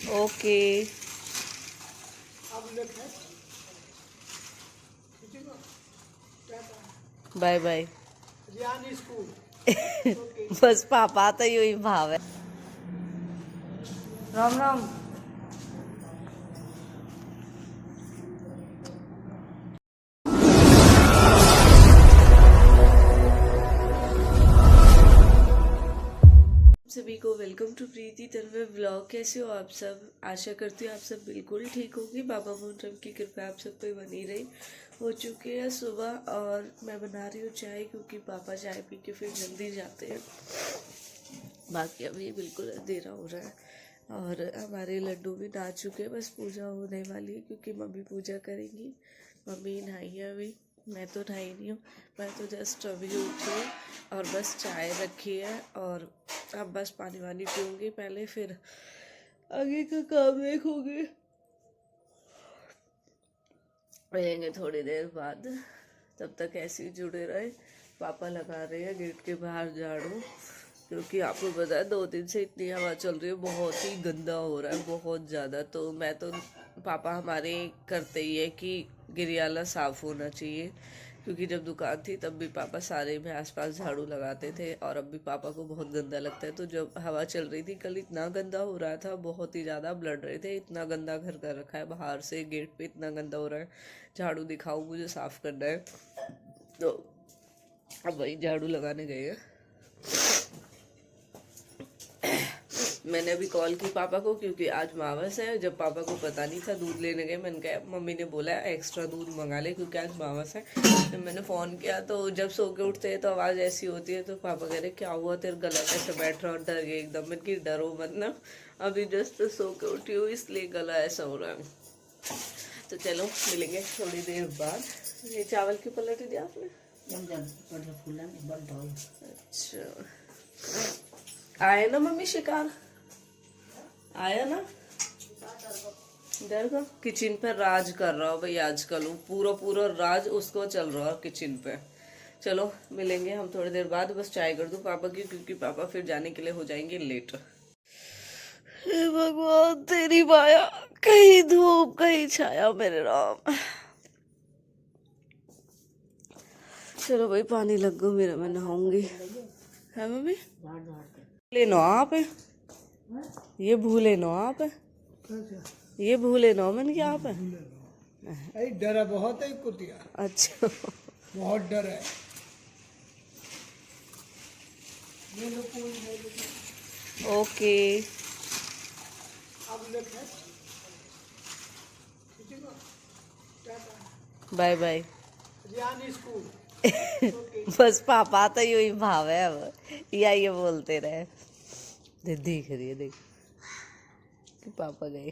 Okay bye bye. बस पापा तो यही भाव है। राम राम। सभी को welcome to Preeti Tanvi blog. कैसे हो आप सब? आशा करती हूँ आप सब बिल्कुल ठीक होगी। बाबा मोहतरम की कृपा आप सब पे बनी रही। हो चुके हैं सुबह और मैं बना रही हूँ चाय, क्योंकि पापा चाय पी के फिर जल्दी जाते हैं। बाकी अभी बिल्कुल अंधेरा हो रहा है और हमारे लड्डू भी नहा चुके हैं। बस पूजा होने वाली है क्योंकि मम्मी पूजा करेंगी। मम्मी नहाई है अभी, मैं तो नहाई नहीं हूँ। मैं तो जस्ट अभी उठी हूँ और बस चाय रखी है और अब बस पानी वानी पीऊँगी पहले, फिर आगे का काम देखूँगी। मिलेंगे थोड़ी देर बाद, तब तक ऐसे ही जुड़े रहे। पापा लगा रहे हैं गेट के बाहर झाड़ू, क्योंकि आपको पता है 2 दिन से इतनी हवा चल रही है, बहुत ही गंदा हो रहा है, बहुत ज़्यादा। तो मैं तो पापा हमारे करते ही है कि गिरियाला साफ़ होना चाहिए, क्योंकि जब दुकान थी तब भी पापा सारे में आसपास झाड़ू लगाते थे और अब भी पापा को बहुत गंदा लगता है। तो जब हवा चल रही थी कल, इतना गंदा हो रहा था, बहुत ही ज़्यादा ब्लड रहे थे। इतना गंदा घर कर रखा है, बाहर से गेट पे इतना गंदा हो रहा है। झाड़ू दिखाओ, मुझे साफ़ करना है। तो अब वही झाड़ू लगाने गए हैं। मैंने अभी कॉल की पापा को, क्योंकि आज मावस है। जब पापा को पता नहीं था, दूध लेने गए, मैंने कहा मम्मी ने बोला एक्स्ट्रा दूध मंगा ले क्योंकि आज मावस है। तो मैंने फ़ोन किया तो जब सो के उठते हैं तो आवाज़ ऐसी होती है। तो पापा कह रहे क्या हुआ, तेरे गला कैसे बैठ रहा, और डर गए एकदम। मैंने कि डरो मत ना, अभी जस्ट सो के उठी हूँ इसलिए गला ऐसा हो रहा है। तो चलो मिलेंगे थोड़ी देर बाद। ये चावल की पलट दिया आपने? अच्छा, आए ना मम्मी शिकार आया ना? डर का किचन पे राज कर रहा हो भाई आजकल, पूरा पूरा राज उसको चल रहा है किचन पे। चलो मिलेंगे हम थोड़ी देर बाद। बस चाय कर दूं पापा की, क्योंकि पापा फिर जाने के लिए हो जाएंगे लेट। हे भगवान तेरी माया, कहीं धूप कहीं छाया मेरे राम। चलो भाई पानी लग गो मेरा, मैं नहाऊंगी। है मम्मी? ले नो आप, ये भूले नो आप, ये भूले नो मन क्या आप? डर है बहुत है कुतिया। अच्छा बहुत डर है। Okay bye bye. स्कूल। बस पापा तो यही भाव है, अब या ये बोलते रहे। देख रही है, देख कि पापा गए।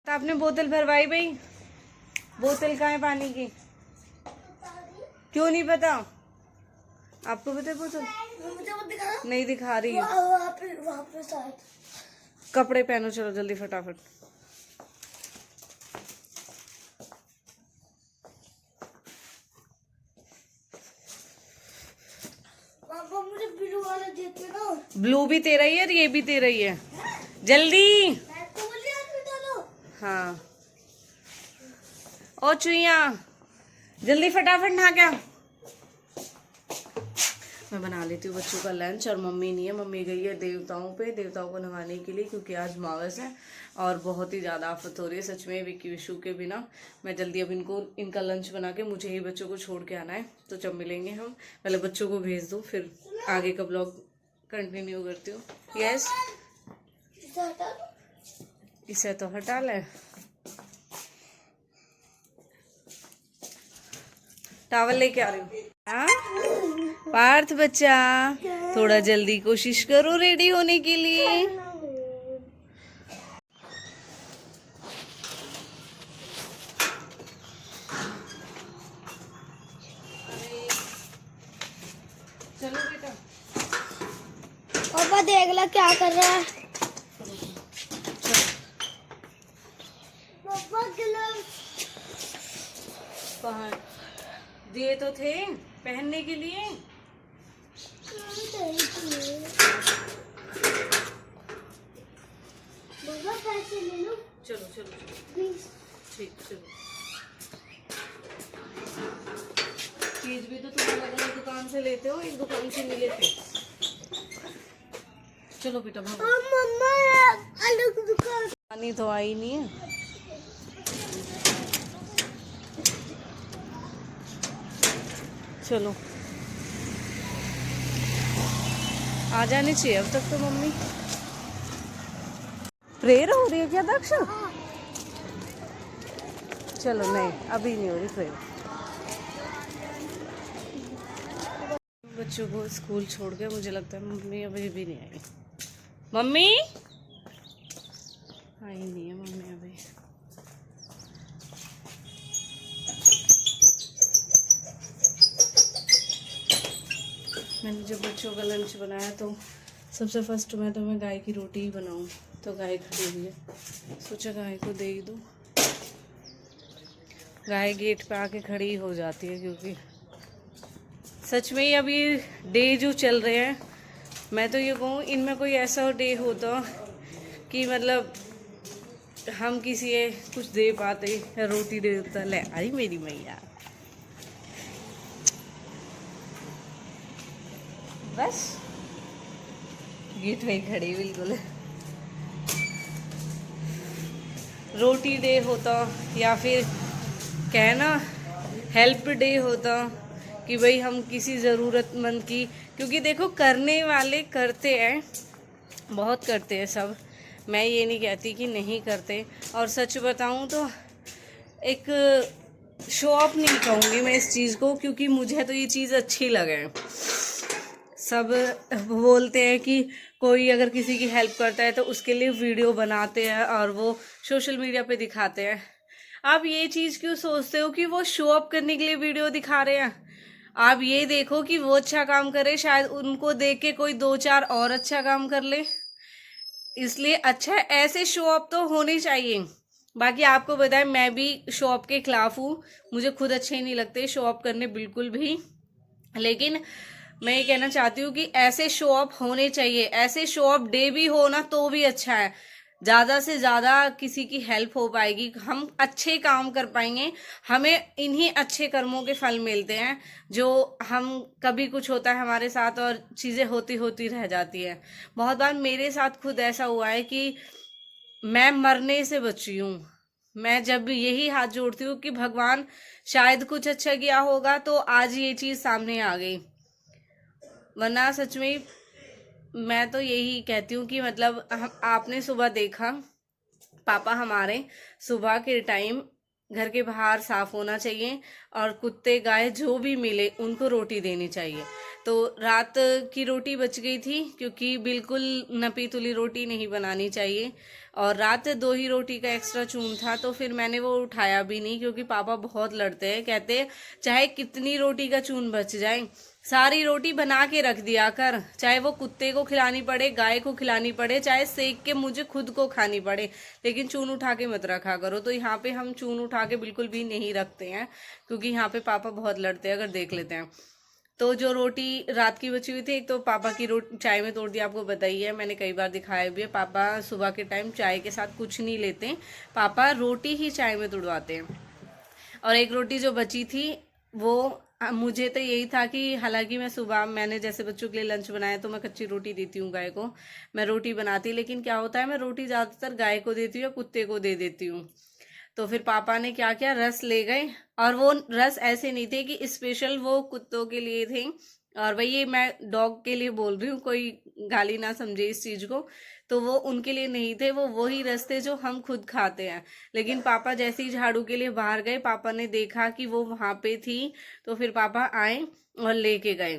आपने बोतल भरवाई भाई? बोतल कहाँ है पानी की? क्यों नहीं पता आपको? पता है बोतल? नहीं दिखा रही है। कपड़े पहनो, चलो जल्दी फटाफट। पापा मुझे ब्लू वाला देते ना। ब्लू भी तेरा ही है और ये भी तेरा ही है। जल्दी। हाँ ओ चुईया, जल्दी फटाफट नहा क्या। मैं बना लेती हूँ बच्चों का लंच, और मम्मी नहीं है, मम्मी गई है देवताओं पे, देवताओं को नवाने के लिए, क्योंकि आज मावस है और बहुत ही ज़्यादा आफत हो रही है सच में विक्की विशु के बिना। मैं जल्दी अब इनका लंच बना के, मुझे ही बच्चों को छोड़ के आना है। तो जब मिलेंगे हम, पहले बच्चों को भेज दो, फिर आगे का ब्लॉग कंटिन्यू करती हूँ। यस, इसे तो हटा ले। टावल लेके आ रही हूँ। हाँ पार्थ बच्चा, थोड़ा जल्दी कोशिश करो रेडी होने के लिए। चलो बेटा। पापा देख ला क्या कर रहा है। पापा ग्लव्स कहाँ? दिए तो थे पहनने के लिए। बाबा पैसे ले लो। चलो चलो चलो, 20। ठीक, चलो। चीज भी तो तुम अलग अलग दुकान से लेते हो, एक दुकान से नहीं लेते। चलो बेटा भागो। मम्मा अलग दुकान। पानी तो आई नहीं है। चलो, आ जानी चाहिए अब तक तो मम्मी। प्रेयर हो रही है क्या दक्ष? चलो नहीं, अभी नहीं हो रही प्रेयर। बच्चों को स्कूल छोड़ के मुझे लगता है मम्मी अभी भी नहीं आई। मम्मी आई नहीं है मम्मी अभी। मैंने जब बच्चों का लंच बनाया तो सबसे फर्स्ट मैं गाय की रोटी ही बनाऊं, तो गाय खड़ी हुई है, सोचा गाय को दे ही दूं। गाय गेट पे आके खड़ी हो जाती है, क्योंकि सच में ही अभी डे जो चल रहे हैं, मैं तो ये कहूँ इनमें कोई ऐसा डे होता कि मतलब हम किसी कुछ दे पाते या रोटी दे देता। ले आई मेरी मैया, बस गेट में खड़ी बिल्कुल। रोटी डे होता या फिर कहना हेल्प डे होता कि भाई हम किसी ज़रूरतमंद की, क्योंकि देखो करने वाले करते हैं, बहुत करते हैं सब, मैं ये नहीं कहती कि नहीं करते। और सच बताऊं तो एक शो ऑफ नहीं कहूँगी मैं इस चीज़ को, क्योंकि मुझे तो ये चीज़ अच्छी लगे। सब बोलते हैं कि कोई अगर किसी की हेल्प करता है तो उसके लिए वीडियो बनाते हैं और वो सोशल मीडिया पे दिखाते हैं। आप ये चीज़ क्यों सोचते हो कि वो शो अप करने के लिए वीडियो दिखा रहे हैं? आप ये देखो कि वो अच्छा काम करे, शायद उनको देख के कोई 2-4 और अच्छा काम कर ले। इसलिए अच्छा ऐसे शो अप तो होने चाहिए। बाकी आपको बताएं, मैं भी शो अप के खिलाफ हूँ, मुझे खुद अच्छे नहीं लगते शो अप करने बिल्कुल भी। लेकिन मैं ये कहना चाहती हूँ कि ऐसे शो अप होने चाहिए, ऐसे शो अप डे भी हो ना तो भी अच्छा है। ज़्यादा से ज़्यादा किसी की हेल्प हो पाएगी, हम अच्छे काम कर पाएंगे, हमें इन्हीं अच्छे कर्मों के फल मिलते हैं। जो हम कभी कुछ होता है हमारे साथ और चीज़ें होती होती रह जाती है। बहुत बार मेरे साथ खुद ऐसा हुआ है कि मैं मरने से बची हूँ। मैं जब यही हाथ जोड़ती हूँ कि भगवान शायद कुछ अच्छा किया होगा तो आज ये चीज़ सामने आ गई, वरना सच में मैं तो यही कहती हूँ कि मतलब आपने सुबह देखा, पापा हमारे सुबह के टाइम घर के बाहर साफ होना चाहिए और कुत्ते गाय जो भी मिले उनको रोटी देनी चाहिए। तो रात की रोटी बच गई थी, क्योंकि बिल्कुल नपी तुली रोटी नहीं बनानी चाहिए, और रात 2 ही रोटी का एक्स्ट्रा चून था, तो फिर मैंने वो उठाया भी नहीं, क्योंकि पापा बहुत लड़ते हैं, कहते हैं चाहे कितनी रोटी का चून बच जाए सारी रोटी बना के रख दिया कर, चाहे वो कुत्ते को खिलानी पड़े, गाय को खिलानी पड़े, चाहे सेक के मुझे खुद को खानी पड़े, लेकिन चून उठा के मत रखा करो। तो यहाँ पे हम चून उठा के बिल्कुल भी नहीं रखते हैं, क्योंकि यहाँ पे पापा बहुत लड़ते हैं अगर देख लेते हैं। तो जो रोटी रात की बची हुई थी, एक तो पापा की रोटी चाय में तोड़ दिया, आपको बताइए मैंने कई बार दिखाया भी है, पापा सुबह के टाइम चाय के साथ कुछ नहीं लेते, पापा रोटी ही चाय में तोड़वाते हैं। और एक रोटी जो बची थी वो मुझे तो यही था कि हालांकि मैं सुबह मैंने जैसे बच्चों के लिए लंच बनाया तो मैं कच्ची रोटी देती हूँ गाय को, मैं रोटी बनाती, लेकिन क्या होता है मैं रोटी ज़्यादातर गाय को देती हूँ या कुत्ते को दे देती हूँ। तो फिर पापा ने क्या किया, रस ले गए, और वो रस ऐसे नहीं थे कि स्पेशल वो कुत्तों के लिए थे, और वही मैं डॉग के लिए बोल रही हूँ, कोई गाली ना समझे इस चीज़ को, तो वो उनके लिए नहीं थे, वो वही रस थे जो हम खुद खाते हैं। लेकिन पापा जैसे ही झाड़ू के लिए बाहर गए, पापा ने देखा कि वो वहाँ पे थी, तो फिर पापा आए और लेके गए।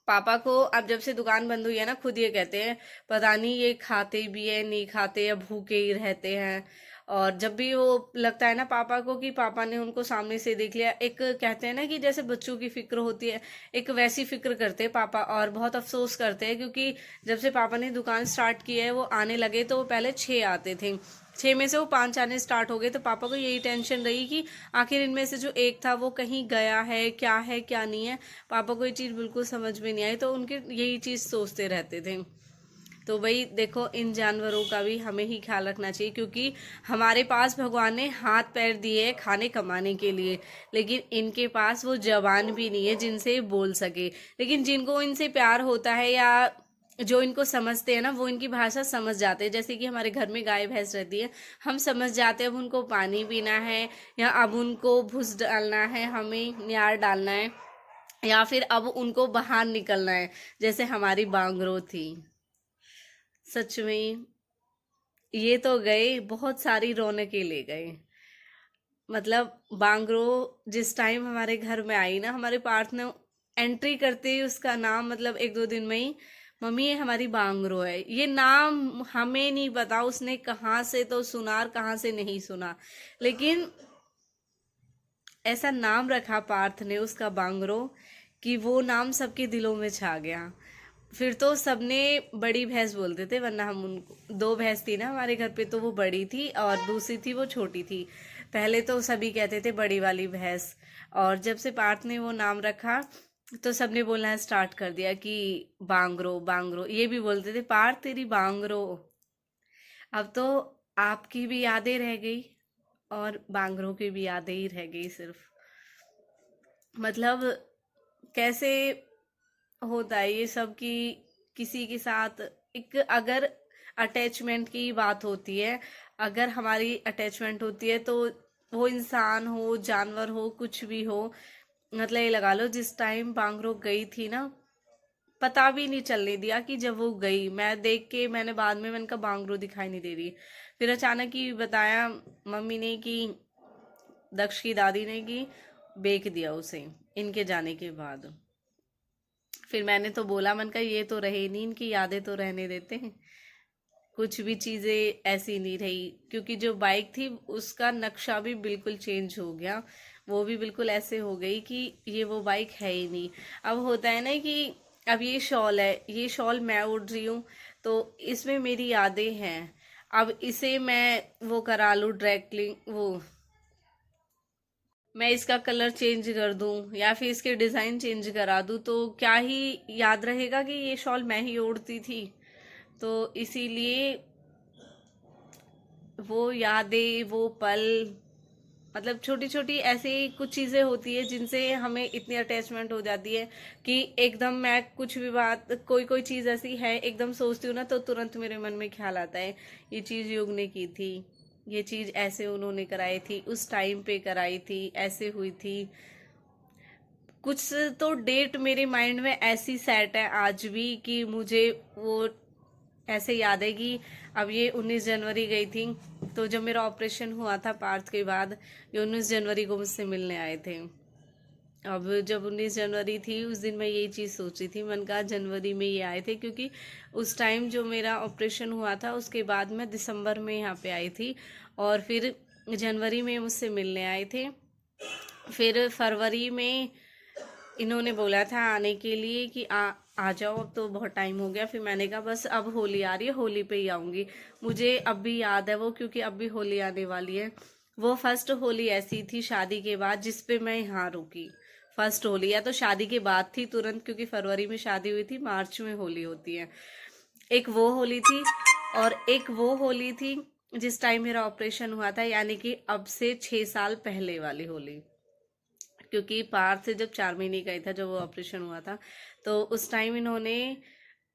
पापा को अब जब से दुकान बंद हुई है ना, खुद ये कहते हैं पता नहीं ये खाते भी है नहीं खाते या भूखे ही रहते हैं। और जब भी वो लगता है ना पापा को कि पापा ने उनको सामने से देख लिया, एक कहते हैं ना कि जैसे बच्चों की फिक्र होती है, एक वैसी फिक्र करते हैं पापा, और बहुत अफसोस करते हैं, क्योंकि जब से पापा ने दुकान स्टार्ट की है वो आने लगे, तो वो पहले 6 आते थे, 6 में से वो 5 आने स्टार्ट हो गए। तो पापा को यही टेंशन रही कि आखिर इनमें से जो एक था वो कहीं गया है क्या नहीं है। पापा को ये चीज़ बिल्कुल समझ में नहीं आई, तो उनके यही चीज़ सोचते रहते थे। तो भाई देखो, इन जानवरों का भी हमें ही ख्याल रखना चाहिए, क्योंकि हमारे पास भगवान ने हाथ पैर दिए हैं खाने कमाने के लिए, लेकिन इनके पास वो जबान भी नहीं है जिनसे बोल सके। लेकिन जिनको इनसे प्यार होता है या जो इनको समझते हैं ना, वो इनकी भाषा समझ जाते हैं। जैसे कि हमारे घर में गाय भैंस रहती है, हम समझ जाते हैं अब उनको पानी पीना है, या अब उनको भूस डालना है, हमें न्यार डालना है, या फिर अब उनको बाहर निकलना है। जैसे हमारी बांगरो थी, सच में ये तो गए, बहुत सारी रौनकें ले गए। मतलब बांगरो जिस टाइम हमारे घर में आई ना, हमारे पार्थ ने एंट्री करते ही उसका नाम, मतलब 1-2 दिन में ही, मम्मी ये हमारी बांगरो है। ये नाम हमें नहीं पता उसने कहाँ से तो सुना और कहाँ से नहीं सुना, लेकिन ऐसा नाम रखा पार्थ ने उसका बांगरो कि वो नाम सबके दिलों में छा गया। फिर तो सबने बड़ी भैंस बोलते थे, वरना हम उनको 2 भैंस थी ना हमारे घर पे, तो वो बड़ी थी और दूसरी थी वो छोटी थी। पहले तो सभी कहते थे बड़ी वाली भैंस, और जब से पार्थ ने वो नाम रखा तो सबने बोलना स्टार्ट कर दिया कि बांगरो बांगरो। ये भी बोलते थे पार्थ तेरी बांगरो। अब तो आपकी भी यादें रह गई और बांगरों की भी यादें ही रह गई सिर्फ। मतलब कैसे होता है ये सब कि किसी के साथ एक अगर अटैचमेंट की बात होती है, अगर हमारी अटैचमेंट होती है, तो वो इंसान हो जानवर हो कुछ भी हो, मतलब ये लगा लो जिस टाइम बांगरो गई थी ना, पता भी नहीं चलने दिया कि जब वो गई, मैं देख के मैंने बाद में मैंने कहा बांगरो दिखाई नहीं दे रही। फिर अचानक ही बताया मम्मी ने कि दक्ष की दादी ने कि बेच दिया उसे इनके जाने के बाद। फिर मैंने तो बोला, मन का ये तो रहे नहीं, इनकी यादें तो रहने देते हैं। कुछ भी चीज़ें ऐसी नहीं रही, क्योंकि जो बाइक थी उसका नक्शा भी बिल्कुल चेंज हो गया। वो भी बिल्कुल ऐसे हो गई कि ये वो बाइक है ही नहीं। अब होता है ना कि अब ये शॉल है, ये शॉल मैं उड़ रही हूँ, तो इसमें मेरी यादें हैं। अब इसे मैं वो करा लूँ ड्राई क्लीन, वो मैं इसका कलर चेंज कर दूं या फिर इसके डिज़ाइन चेंज करा दूं, तो क्या ही याद रहेगा कि ये शॉल मैं ही ओढ़ती थी। तो इसीलिए वो यादें, वो पल, मतलब छोटी छोटी ऐसी कुछ चीज़ें होती है जिनसे हमें इतनी अटैचमेंट हो जाती है कि एकदम मैं कुछ भी बात, कोई कोई चीज़ ऐसी है एकदम सोचती हूँ ना, तो तुरंत मेरे मन में ख्याल आता है ये चीज़ युग ने की थी, ये चीज़ ऐसे उन्होंने कराई थी, उस टाइम पे कराई थी, ऐसे हुई थी। कुछ तो डेट मेरे माइंड में ऐसी सेट है आज भी कि मुझे वो ऐसे याद है कि अब ये 19 जनवरी गई थी, तो जब मेरा ऑपरेशन हुआ था पार्थ के बाद, ये 19 जनवरी को मुझसे मिलने आए थे। अब जब 19 जनवरी थी उस दिन मैं यही चीज़ सोची थी, मन का जनवरी में ये आए थे, क्योंकि उस टाइम जो मेरा ऑपरेशन हुआ था उसके बाद मैं दिसंबर में यहाँ पे आई थी, और फिर जनवरी में मुझसे मिलने आए थे। फिर फरवरी में इन्होंने बोला था आने के लिए कि आ जाओ, अब तो बहुत टाइम हो गया। फिर मैंने कहा बस अब होली आ रही है, होली पे ही आऊँगी। मुझे अब भी याद है वो, क्योंकि अब भी होली आने वाली है। वो फर्स्ट होली ऐसी थी शादी के बाद जिस पे मैं यहाँ रुकी। फर्स्ट होली या तो शादी के बाद थी तुरंत, क्योंकि फरवरी में शादी हुई थी, मार्च में होली होती है। एक वो होली थी, और एक वो होली थी जिस टाइम मेरा ऑपरेशन हुआ था, यानी कि अब से 6 साल पहले वाली होली। क्योंकि पार्थ से जब 4 महीने का ही था जब वो ऑपरेशन हुआ था, तो उस टाइम इन्होंने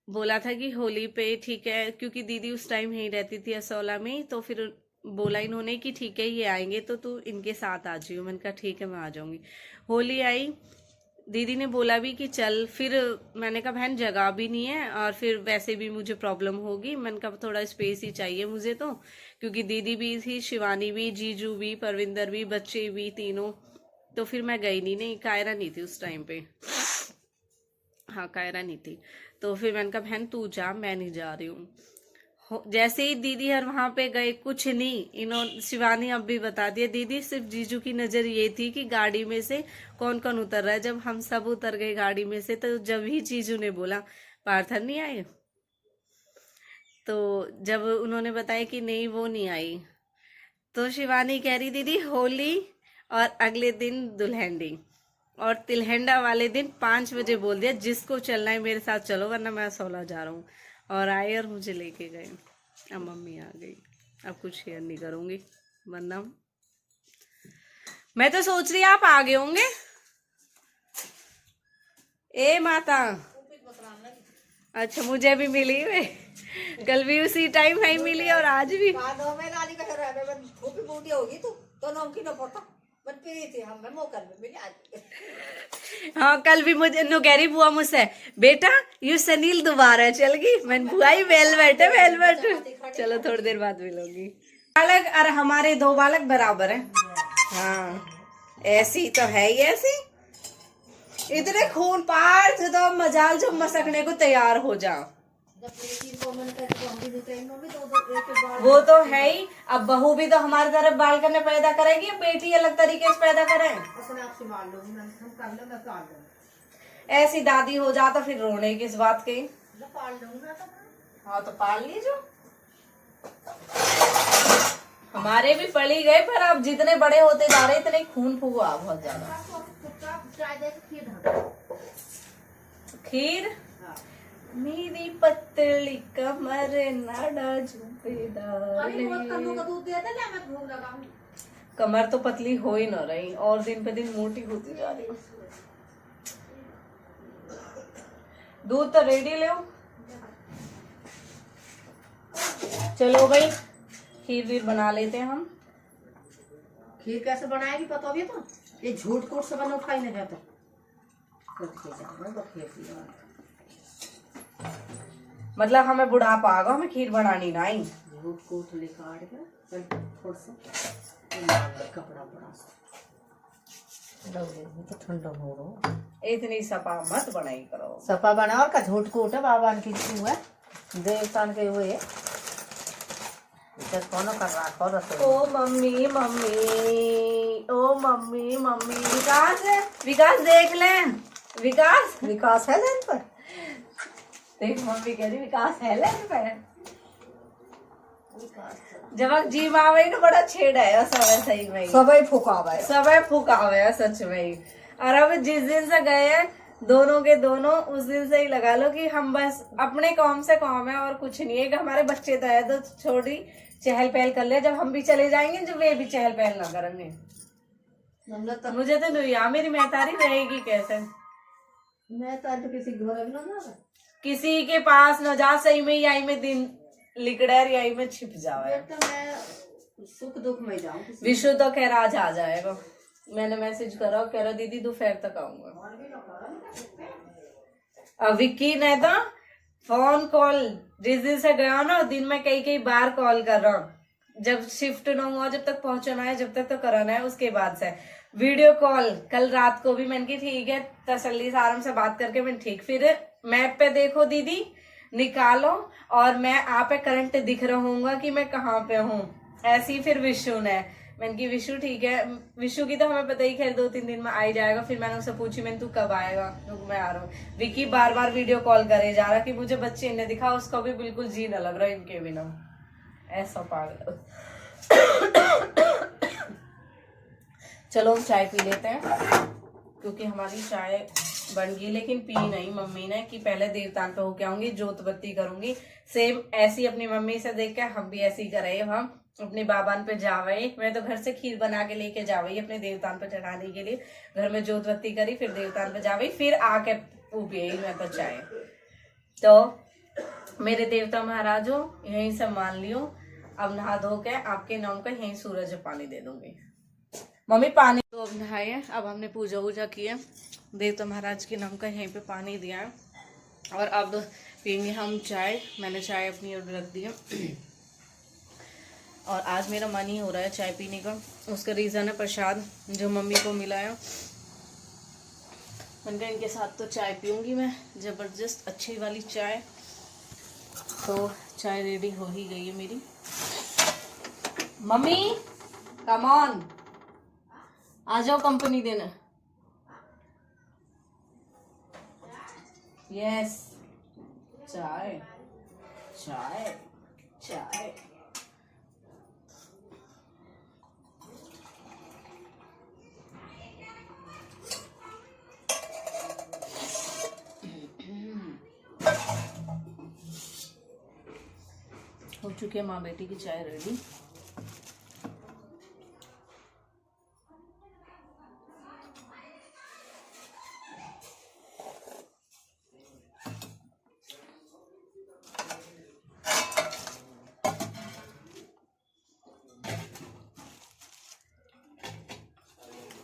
बोला था कि होली पे ठीक है, क्योंकि दीदी उस टाइम यहीं रहती थी असौला में, तो फिर बोला इन्होंने कि ठीक है ये आएंगे तो तू इनके साथ आ जाइयो। मैंने कहा ठीक है मैं आ जाऊंगी। होली आई, दीदी ने बोला भी कि चल, फिर मैंने कहा बहन जगह भी नहीं है और फिर वैसे भी मुझे प्रॉब्लम होगी। मैंने कहा थोड़ा स्पेस ही चाहिए मुझे तो, क्योंकि दीदी भी थी, शिवानी भी, जीजू भी, परविंदर भी, बच्चे भी तीनों। तो फिर मैं गई नहीं, कायरा नहीं थी उस टाइम पे। हाँ कायरा नहीं थी। तो फिर मैंने कहा बहन तू जा, मैं नहीं जा रही हूँ। जैसे ही दीदी हर वहां पे गए, कुछ नहीं, इन्होंने शिवानी अब भी बता दिया, दीदी सिर्फ जीजू की नजर ये थी कि गाड़ी में से कौन कौन उतर रहा है। जब हम सब उतर गए गाड़ी में से, तो जब ही जीजू ने बोला पार्थन नहीं आए, तो जब उन्होंने बताया कि नहीं वो नहीं आई, तो शिवानी कह रही दीदी होली और अगले दिन दुल्हनडी, और तिलहंडा वाले दिन 5 बजे बोल दिया जिसको चलना है मेरे साथ चलो वरना मैं 16 जा रहा हूँ। और आए और मुझे लेके गए। अब मम्मी आ गई, अब कुछ शेयर नहीं करूंगी वरना मैं तो सोच रही आप आ गए होंगे। ए माता, अच्छा मुझे भी मिली वे, कल भी उसी टाइम है मिली और आज भी। हाँ कल भी मुझे नु कह रही बुआ मुझसे बेटा यू सनील दोबारा चल गई। मैंने बुआ ही वेलवेट है वेलवेट। चलो थोड़ी देर बाद मिलूंगी। बालक और हमारे 2 बालक बराबर हैं। हाँ ऐसी तो है ही ऐसी, इतने खून पार तो मजाल जो मसकने को तैयार हो जाओ। वो तो है ही, अब बहू भी तो हमारी तरफ बाल करने पैदा करेगी, बेटी अलग तरीके से पैदा करें। ऐसी दादी हो जा तो फिर रोने किस बात की। हाँ तो पाल लीजिए। हमारे भी पड़ी गए पर अब जितने बड़े होते जा रहे इतने खून फूका बहुत ज्यादा। खीर मेरी पतली कमर नाडा झुपेदार। कमर तो पतली हो ही न रही और दिन पे दिन मोटी होती जा रही। दूध तो रेडी ले। चलो भाई खीर वीर बना लेते हैं हम। खीर कैसे बनाएगी पता भी तो, ये झूठ कूट से बना खाई नहीं जाता। मतलब हमें बुढ़ापा आ गया, हमें खीर बनानी ना आई। झूठ कूट ले काट के थोड़ा सा कपड़ा बड़ा सा तो ठंडा हो रहा। इतनी सपा मत बनाई करो। सपा बना और का झूठ कूट है बाबा की है देवतान के हुए कौन कर रहा। ओ मम्मी मम्मी, ओ मम्मी मम्मी, विकास है, विकास देख ले, विकास विकास है लेन पर। देख मम्मी कह रही विकास है लेन पर। जब जी मावे ना बड़ा छेड़ है सब सही में, सबई फुकावा है, सबई फुकावे है सच में ही। और अब जिस दिन से गए हैं दोनों के दोनों उस दिन से ही लगा लो कि हम बस अपने काम से काम है और कुछ नहीं है। कि हमारे बच्चे तो है तो छोटी चहल पहल कर ले, जब हम भी चले जाएंगे जब वे भी चहल पहल ना करेंगे। मुझे तो नहीं यार मेरी महतारी रहेगी कैसे। मैं तो किसी घर में ना किसी के पास न जा, सही में यही में दिन लिकड़र यही में छिप जावे। तो मैं सुख दुख में जाऊं। विशु तो खैर आज आ जाएगा, मैंने मैसेज करा कह रहा दीदी दोपहर तक आऊंगा। अब विक्की ने तो फोन कॉल जिस दिन से गया ना दिन में कई बार कॉल कर रहा हूँ। जब शिफ्ट ना हुआ जब तक पहुंचना है जब तक तो कराना है, उसके बाद से वीडियो कॉल। कल रात को भी मैंने की ठीक है तसल्ली से आराम से बात करके मैंने ठीक। फिर मैप पे देखो दीदी निकालो और मैं आप पे करंट दिख रहूंगा कि मैं कहाँ पे हूँ। ऐसी फिर विशु ने मैंने की विशु ठीक है, विशु की तो हमें पता ही खैर 2-3 दिन में आ ही जाएगा। फिर मैंने उससे पूछी मैंने तू कब आएगा, रुक मैं आ रहा हूँ। विकी बार बार वीडियो कॉल करे जा रहा कि मुझे बच्चे इन्हें दिखा, उसको भी बिल्कुल जी न लग रहा इनके बिना। ऐसा पागल। चलो हम चाय पी लेते हैं क्योंकि हमारी चाय बन गई, लेकिन पी नहीं मम्मी ने कि पहले देवतान पे होके आऊंगी जोत बत्ती करूंगी। सेम ऐसी अपनी मम्मी से देख के हम भी ऐसी करे। हम अपने बाबान पे जावे, मैं तो घर से खीर बना के लेके जावे अपने देवतान पे चढ़ाने के लिए। घर में जोत बत्ती करी फिर देवतान पे जावे, फिर आके पियी मैं तो चाय। तो मेरे देवता महाराजो यहीं से मान लियो, अब नहा धो के आपके नाम का यहीं सूरज पानी दे दूंगी। मम्मी पानी तो अब नहाए, अब हमने पूजा वूजा किया, देवता महाराज के नाम का यहीं पे पानी दिया है और अब पियेंगे हम चाय। मैंने चाय अपनी ओर रख दी है और आज मेरा मन ही हो रहा है चाय पीने का। उसका रीज़न है प्रसाद जो मम्मी को मिला है। मैंने कहा इनके साथ तो चाय पीऊँगी मैं, ज़बरदस्त अच्छी वाली चाय। तो चाय रेडी हो ही गई है मेरी। मम्मी कम ऑन आ जाओ कंपनी देना। यस चाय चाय चाय। चुकी है माँ बेटी की चाय रेडी।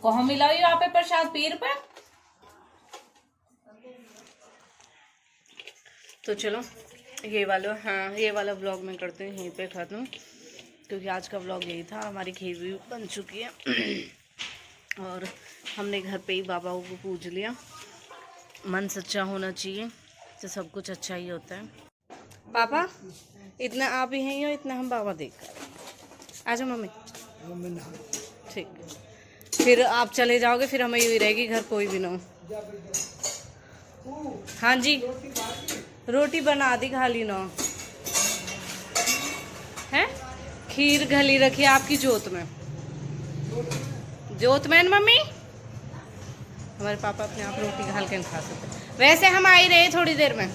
कहाँ मिला यहाँ पे प्रसाद पीर पे। तो चलो ये वाला व्लॉग मैं करते हैं यहीं पे खत्म, क्योंकि आज का व्लॉग यही था। हमारी खीर भी बन चुकी है और हमने घर पे ही बाबा को पूज लिया। मन सच्चा होना चाहिए तो सब कुछ अच्छा ही होता है। पापा इतना आप ही हैं या इतना हम बाबा देख। आजा मम्मी। ठीक, फिर आप चले जाओगे, फिर हमें यूँ रहेगी घर कोई भी ना हो। हाँ जी, रोटी बना दी, खा ली ना है। खीर घली रखी है आपकी जोत में ना मम्मी। हमारे पापा अपने आप रोटी घाल के नहीं खा सकते। वैसे हम आ ही रहे थोड़ी देर में,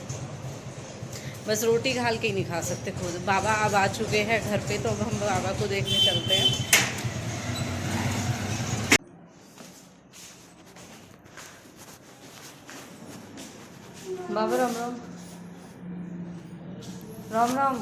बस रोटी घाल के ही नहीं खा सकते खुद। बाबा अब आ चुके हैं घर पे, तो अब हम बाबा को देखने चलते हैं। बाबा राम राम। राम राम।